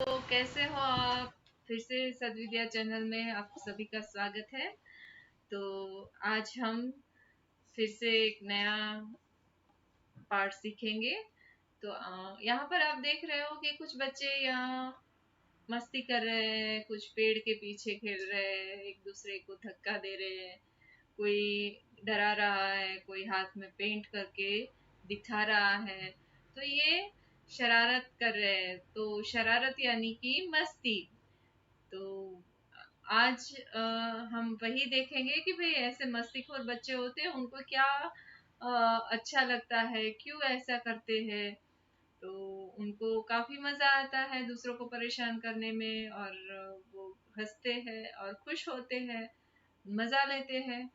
तो कैसे हो आप? फिर से सदविद्या चैनल में आप सभी का स्वागत है। तो आज हम फिर से एक नया पार्ट सीखेंगे। तो यहाँ पर आप देख रहे हो कि कुछ बच्चे यहाँ मस्ती कर रहे हैं, कुछ पेड़ के पीछे खेल रहे हैं, एक दूसरे को धक्का दे रहे हैं, कोई डरा रहा है, कोई हाथ में पेंट करके दिखा रहा है। तो ये शरारत कर रहे हैं। तो शरारत यानी कि मस्ती। तो आज हम वही देखेंगे कि भाई ऐसे मस्तीखोर बच्चे होते हैं, उनको क्या अच्छा लगता है, क्यों ऐसा करते हैं। तो उनको काफी मजा आता है दूसरों को परेशान करने में, और वो हंसते हैं और खुश होते हैं, मजा लेते हैं।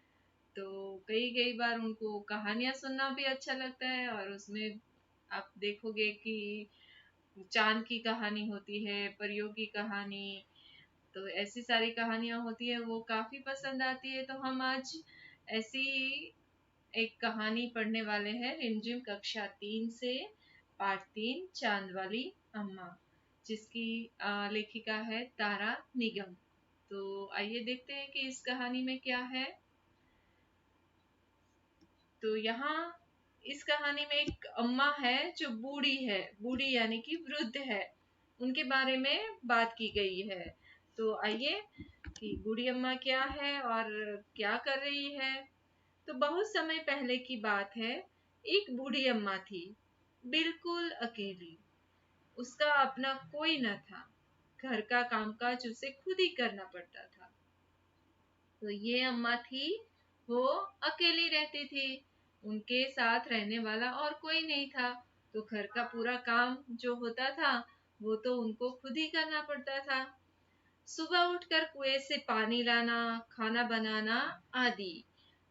तो कई कई बार उनको कहानियां सुनना भी अच्छा लगता है, और उसमें आप देखोगे कि चांद की कहानी होती है, परियों की कहानी। तो ऐसी सारी कहानियां होती है, वो काफी पसंद आती है। तो हम आज ऐसी एक कहानी पढ़ने वाले हैं, रिमझिम कक्षा 3 से, पाठ 3, चांद वाली अम्मा, जिसकी लेखिका है तारा निगम। तो आइए देखते हैं कि इस कहानी में क्या है। तो यहाँ इस कहानी में एक अम्मा है जो बूढ़ी है, बूढ़ी यानी कि वृद्ध है, उनके बारे में बात की गई है। तो आइए कि बूढ़ी अम्मा क्या है और क्या कर रही है। तो बहुत समय पहले की बात है। एक बूढ़ी अम्मा थी, बिल्कुल अकेली। उसका अपना कोई न था। घर का कामकाज उसे खुद ही करना पड़ता था। तो ये अम्मा थी, वो अकेली रहती थी। उनके साथ रहने वाला और कोई नहीं था। तो घर का पूरा काम जो होता था, वो तो उनको खुद ही करना पड़ता था। सुबह उठकर कुएं से पानी लाना, खाना बनाना आदि।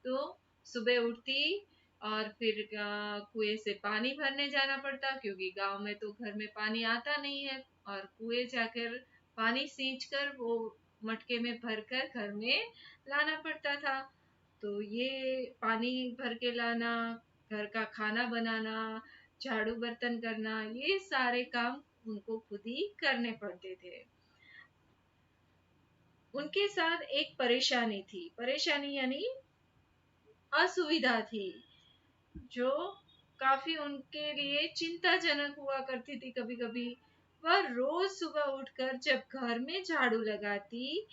तो सुबह उठती और फिर कुएं से पानी भरने जाना पड़ता, क्योंकि गांव में तो घर में पानी आता नहीं है। और कुएं जाकर पानी सींच कर वो मटके में भरकर घर में लाना पड़ता था। तो ये पानी भर के लाना, घर का खाना बनाना, झाड़ू बर्तन करना, ये सारे काम उनको खुद ही करने पड़ते थे। उनके साथ एक परेशानी थी, परेशानी यानी असुविधा थी, जो काफी उनके लिए चिंताजनक हुआ करती थी। कभी कभी वह रोज सुबह उठकर जब घर में झाड़ू लगाती,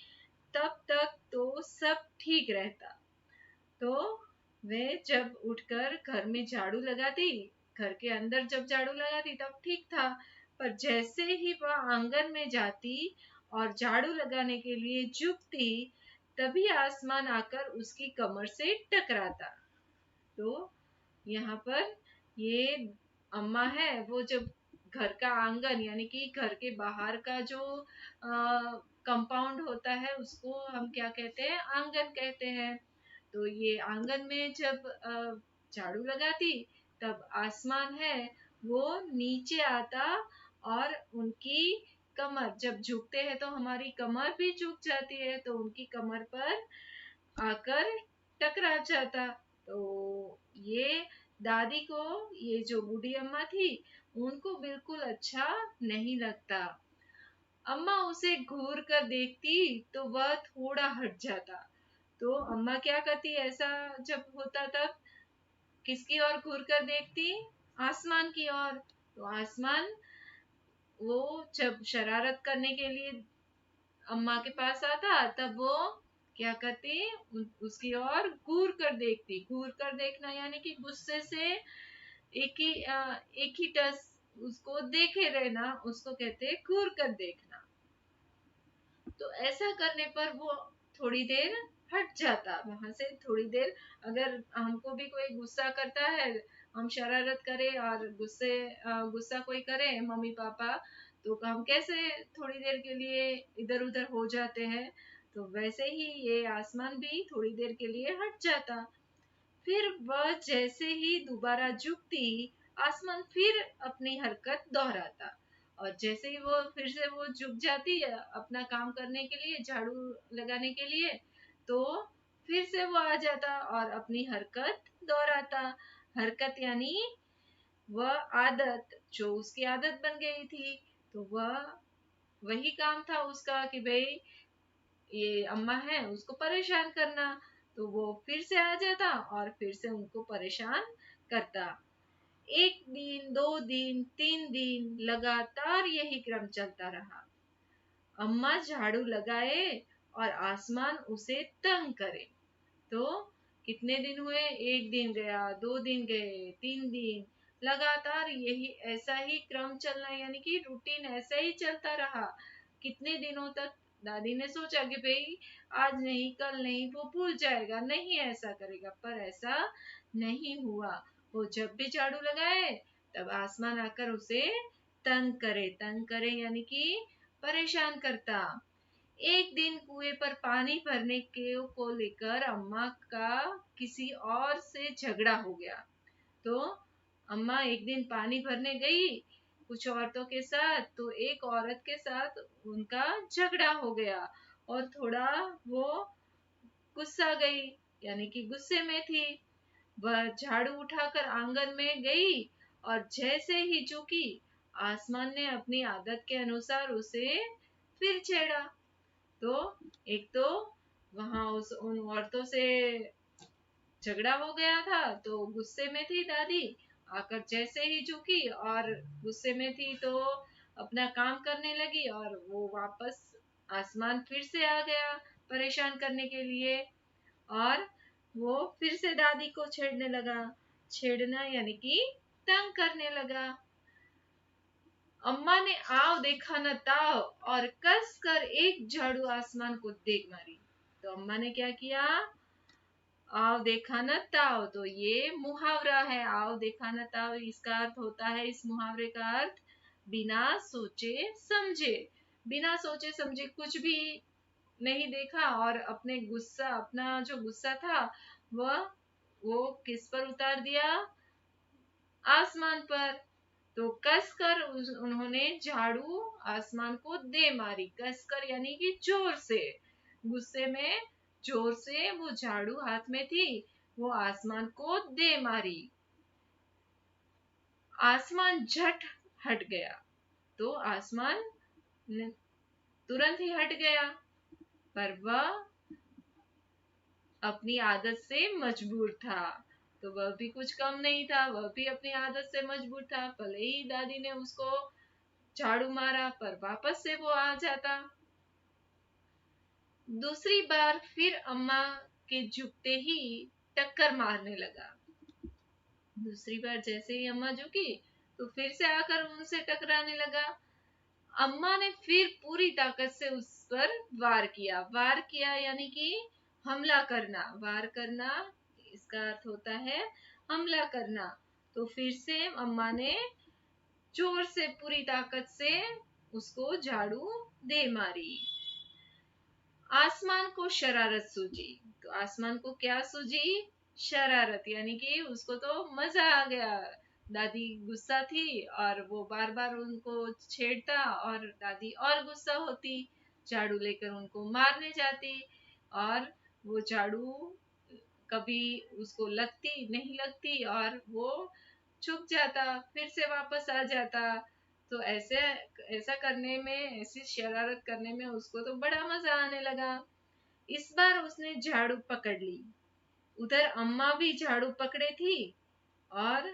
तब तक तो सब ठीक रहता। तो वे जब उठकर घर में झाड़ू लगाती, घर के अंदर जब झाड़ू लगाती तब ठीक था। पर जैसे ही वह आंगन में जाती और झाड़ू लगाने के लिए झुकती, तभी आसमान आकर उसकी कमर से टकराता। तो यहाँ पर ये अम्मा है, वो जब घर का आंगन यानी कि घर के बाहर का जो कंपाउंड होता है, उसको हम क्या कहते हैं, आंगन कहते हैं। तो ये आंगन में जब झाड़ू लगाती, तब आसमान है वो नीचे आता, और उनकी कमर जब झुकते हैं तो हमारी कमर भी झुक जाती है, तो उनकी कमर पर आकर टकरा जाता। तो ये दादी को, ये जो बूढ़ी अम्मा थी, उनको बिल्कुल अच्छा नहीं लगता। अम्मा उसे घूर कर देखती तो वह थोड़ा हट जाता। तो अम्मा क्या करती, ऐसा जब होता तब किसकी ओर घूर कर देखती, आसमान की ओर। तो आसमान वो जब शरारत करने के लिए अम्मा के पास आता, तब वो क्या करती, उसकी ओर घूर कर देखती। घूर कर देखना यानी कि गुस्से से एक ही टस उसको देखे रहना, उसको कहते हैं घूर कर देखना। तो ऐसा करने पर वो थोड़ी देर हट जाता वहां से, थोड़ी देर। अगर हमको भी कोई गुस्सा करता है, हम शरारत करें और गुस्सा कोई करे, मम्मी पापा, तो हम कैसे थोड़ी देर के लिए इधर उधर हो जाते हैं। तो वैसे ही ये आसमान भी थोड़ी देर के लिए हट जाता। फिर वह जैसे ही दोबारा झुकती, आसमान फिर अपनी हरकत दोहराता। और जैसे ही वो फिर से वो झुक जाती है अपना काम करने के लिए, झाड़ू लगाने के लिए, तो फिर से वो आ जाता और अपनी हरकत दोहराता। हरकत यानी वह आदत जो उसकी आदत बन गई थी। तो वह वही काम था उसका कि भाई ये अम्मा है उसको परेशान करना। तो वो फिर से आ जाता और फिर से उनको परेशान करता। एक दिन, 2 दिन, 3 दिन लगातार यही क्रम चलता रहा। अम्मा झाड़ू लगाए और आसमान उसे तंग करे। तो कितने दिन हुए? 1 दिन गया, 2 दिन गए, 3 दिन, लगातार यही ऐसा ही क्रम चलना, यानी कि रूटीन ऐसा ही चलता रहा। कितने दिनों तक? दादी ने सोचा कि भाई आज नहीं, कल नहीं, वो भूल जाएगा, नहीं ऐसा करेगा, पर ऐसा नहीं हुआ। वो जब भी झाड़ू लगाए तब आसमान आकर उसे तंग करे यानी कि परेशान करता। एक दिन कुएं पर पानी भरने के को लेकर अम्मा का किसी और से झगड़ा हो गया। तो अम्मा एक दिन पानी भरने गई कुछ औरतों के साथ, तो एक औरत के साथ उनका झगड़ा हो गया और थोड़ा वो गुस्सा गई, यानी कि गुस्से में थी। वह झाड़ू उठाकर आंगन में गई और जैसे ही झुकी, आसमान ने अपनी आदत के अनुसार उसे फिर छेड़ा। तो एक तो वहां उस उन औरतों से झगड़ा हो गया था, तो गुस्से में थी दादी, आकर जैसे ही झुकी और गुस्से में थी तो अपना काम करने लगी और वो वापस आसमान फिर से आ गया परेशान करने के लिए। और वो फिर से दादी को छेड़ने लगा। छेड़ना यानी कि तंग करने लगा। अम्मा ने आओ देखा न ताव और कस कर एक झाड़ू आसमान को देख मारी। तो अम्मा ने क्या किया? आओ देखा न ताव, तो ये मुहावरा है। आओ देखा न ताव, इसका अर्थ होता है, इस मुहावरे का अर्थ बिना सोचे समझे। बिना सोचे समझे कुछ भी नहीं देखा और अपना जो गुस्सा था वह वो किस पर उतार दिया? आसमान पर। तो कसकर उन्होंने झाड़ू आसमान को दे मारी। कसकर यानी कि जोर से, गुस्से में जोर से वो झाड़ू हाथ में थी, वो आसमान को दे मारी। आसमान झट हट गया। तो आसमान तुरंत ही हट गया, पर वह अपनी आदत से मजबूर था। तो वह भी कुछ कम नहीं था, वह भी अपनी आदत से मजबूर था। भले ही दादी ने उसको झाड़ू मारा पर वापस से वो आ जाता। दूसरी बार फिर अम्मा के झुकते ही टक्कर मारने लगा। दूसरी बार जैसे ही अम्मा झुकी तो फिर से आकर उनसे टकराने लगा। अम्मा ने फिर पूरी ताकत से उस पर वार किया। वार किया यानी कि हमला करना। वार करना इसका अर्थ होता है हमला करना। तो फिर से अम्मा ने जोर से पूरी ताकत से उसको झाड़ू दे मारी। आसमान को शरारत सूझी। तो आसमान को क्या सूझी? शरारत, यानी कि उसको तो मजा आ गया। दादी गुस्सा थी और वो बार बार उनको छेड़ता और दादी और गुस्सा होती, झाड़ू लेकर उनको मारने जाती और वो झाड़ू कभी उसको लगती नहीं लगती और वो छुप जाता, फिर से वापस आ जाता। तो ऐसा करने में, ऐसी शरारत करने में उसको तो बड़ा मजा आने लगा। इस बार उसने झाड़ू पकड़ ली। उधर अम्मा भी झाड़ू पकड़े थी और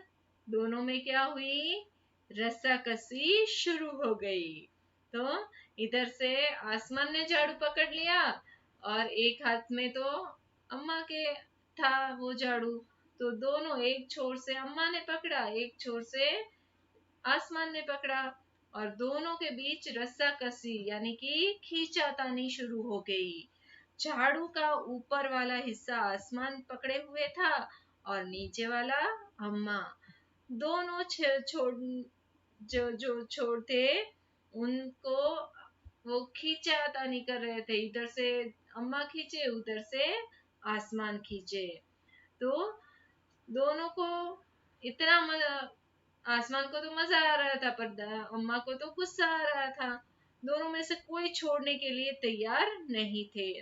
दोनों में क्या हुई? रस्साकसी शुरू हो गई। तो इधर से आसमान ने झाड़ू पकड़ लिया और एक हाथ में तो अम्मा के था वो झाड़ू। तो दोनों, एक छोर से अम्मा ने पकड़ा, एक छोर से आसमान ने पकड़ा और दोनों के बीच रस्साकसी यानी कि खींचातानी शुरू हो गई। झाड़ू का ऊपर वाला हिस्सा आसमान पकड़े हुए था और नीचे वाला अम्मा। दोनों छोड़ जो जो छोड़ थे उनको वो खींचातानी कर रहे थे। इधर से अम्मा खींचे, उधर से आसमान खींचे। तो दोनों को इतना मजा, आसमान को तो मजा आ रहा था पर अम्मा को तो गुस्सा आ रहा था। दोनों में से कोई छोड़ने के लिए तैयार नहीं थे।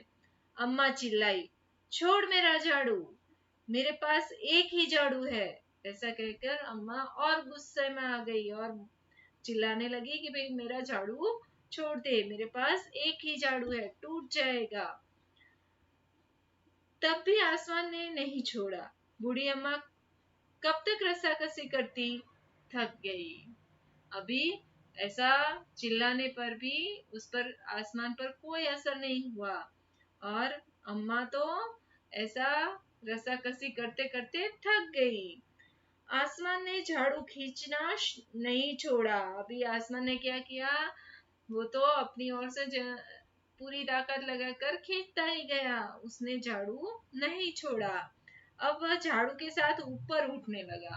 अम्मा चिल्लाई, छोड़ मेरा झाड़ू, मेरे पास एक ही झाड़ू है। ऐसा कहकर अम्मा और गुस्से में आ गई और चिल्लाने लगी कि भाई मेरा झाड़ू छोड़ दे, मेरे पास एक ही झाड़ू है, टूट जाएगा। तब भी आसमान ने नहीं छोड़ा। बूढ़ी अम्मा कब तक रस्साकसी करती, थक गई। अभी ऐसा चिल्लाने पर भी उस पर आसमान पर कोई असर नहीं हुआ, और अम्मा तो ऐसा रस्साकसी करते करते थक गई। आसमान ने झाड़ू खींचना नहीं छोड़ा। अभी आसमान ने क्या किया, वो तो अपनी ओर से पूरी ताकत लगाकर खींचता ही गया, उसने झाड़ू नहीं छोड़ा। अब वह झाड़ू के साथ ऊपर उठने लगा।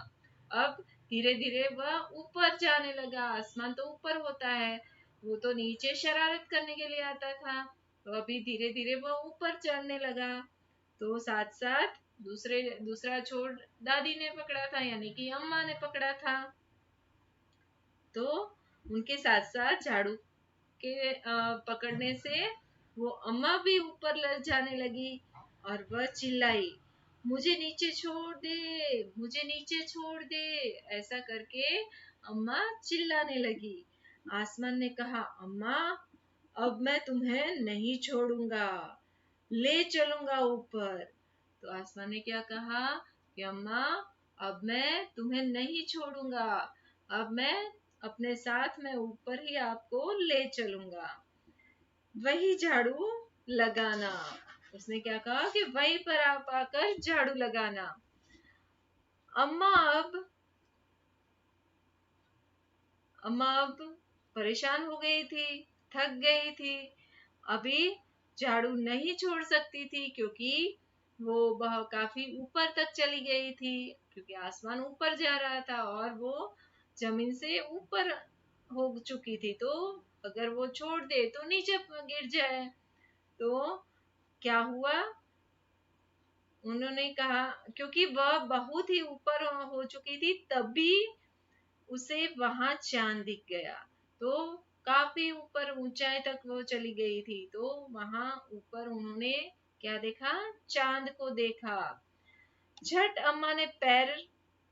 अब धीरे धीरे वह ऊपर जाने लगा। आसमान तो ऊपर होता है, वो तो नीचे शरारत करने के लिए आता था। तो अभी धीरे धीरे वह ऊपर चढ़ने लगा। तो साथ साथ दूसरा छोर दादी ने पकड़ा था, यानी कि अम्मा ने पकड़ा था। तो उनके साथ साथ झाड़ू के पकड़ने से वो अम्मा भी ऊपर जाने लगी, और वह चिल्लाई, मुझे नीचे छोड़ दे, मुझे नीचे छोड़ दे। ऐसा करके अम्मा चिल्लाने लगी। आसमान ने कहा, अम्मा अब मैं तुम्हें नहीं छोड़ूंगा, ले चलूंगा ऊपर। तो आसमान ने क्या कहा कि अम्मा अब मैं तुम्हें नहीं छोड़ूंगा, अब मैं अपने साथ में ऊपर ही आपको ले चलूंगा। वही झाड़ू लगाना, उसने क्या कहा कि वहीं पर आप आकर झाड़ू लगाना। अम्मा अब अम्मा अब परेशान हो गई थी, थक गई थी। अभी झाड़ू नहीं छोड़ सकती थी, क्योंकि वो काफी ऊपर तक चली गई थी, क्योंकि आसमान ऊपर जा रहा था और वो जमीन से ऊपर हो चुकी थी। तो अगर वो छोड़ दे तो नीचे गिर जाए। तो क्या हुआ, उन्होंने कहा, क्योंकि वह बहुत ही ऊपर हो चुकी थी, तभी उसे वहां चांद दिख गया। तो काफी ऊपर ऊंचाई तक वो चली गई थी, तो वहां ऊपर उन्होंने क्या देखा, चांद को देखा। झट अम्मा ने पैर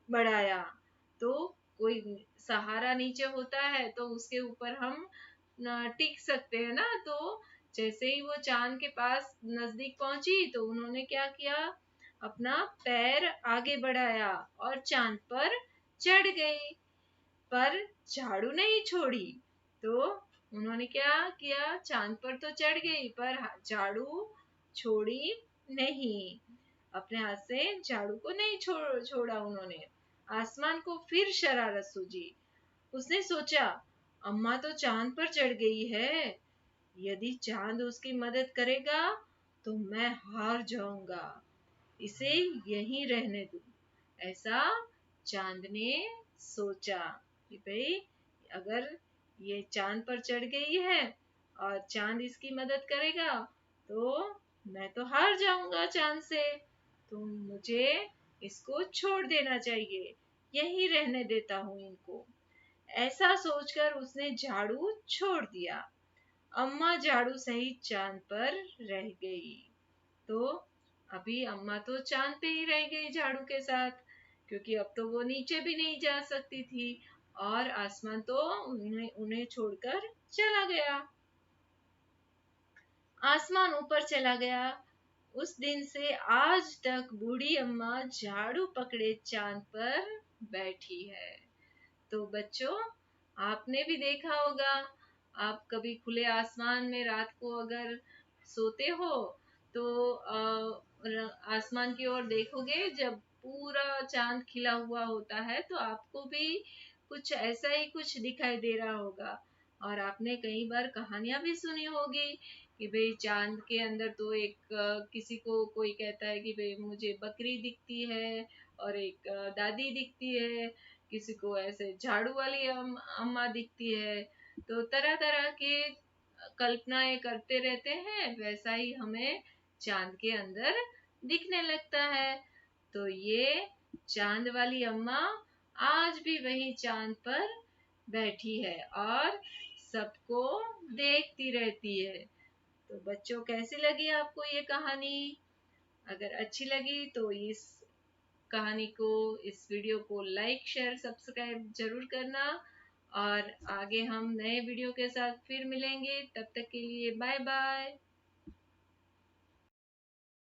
बढ़ाया। तो कोई सहारा नीचे होता है तो उसके ऊपर हम टिक सकते हैं ना। तो जैसे ही वो चांद के पास नजदीक पहुंची तो उन्होंने क्या किया, अपना पैर आगे बढ़ाया और चांद पर चढ़ गई, पर झाड़ू नहीं छोड़ी। तो उन्होंने क्या किया, चांद पर तो चढ़ गई पर झाड़ू छोड़ी नहीं, अपने हाथ से झाड़ू को नहीं छोड़ा उन्होंने। आसमान को फिर शरारत सूझी। उसने सोचा, अम्मा तो चांद पर चढ़ गई है, यदि चांद उसकी मदद करेगा तो मैं हार जाऊंगा, इसे यहीं रहने दूं। ऐसा चांद ने सोचा कि भाई अगर ये चांद पर चढ़ गई है और चांद इसकी मदद करेगा तो मैं तो हार जाऊंगा चांद से, तो मुझे इसको छोड़ देना चाहिए, यही रहने देता हूँ इनको। ऐसा सोचकर उसने झाड़ू छोड़ दिया। अम्मा झाड़ू सहित चांद पर रह गई। तो अभी अम्मा तो चांद पे ही रह गई झाड़ू के साथ, क्योंकि अब तो वो नीचे भी नहीं जा सकती थी, और आसमान तो उन्हें छोड़कर चला गया। आसमान ऊपर चला गया। उस दिन से आज तक बूढ़ी अम्मा झाड़ू पकड़े चांद पर बैठी है। तो बच्चों, आपने भी देखा होगा, आप कभी खुले आसमान में रात को अगर सोते हो तो आसमान की ओर देखोगे, जब पूरा चांद खिला हुआ होता है तो आपको भी कुछ ऐसा ही कुछ दिखाई दे रहा होगा। और आपने कई बार कहानियां भी सुनी होगी कि भाई चांद के अंदर तो एक किसी को कोई कहता है कि भाई मुझे बकरी दिखती है, और एक दादी दिखती है, किसी को ऐसे झाड़ू वाली अम्मा दिखती है। तो तरह तरह के कल्पनाएं करते रहते हैं, वैसा ही हमें चांद के अंदर दिखने लगता है। तो ये चांद वाली अम्मा आज भी वही चांद पर बैठी है और सबको देखती रहती है। तो बच्चों, कैसी लगी आपको ये कहानी? अगर अच्छी लगी तो इस कहानी को, इस वीडियो को लाइक शेयर सब्सक्राइब जरूर करना, और आगे हम नए वीडियो के साथ फिर मिलेंगे। तब तक के लिए बाय बाय।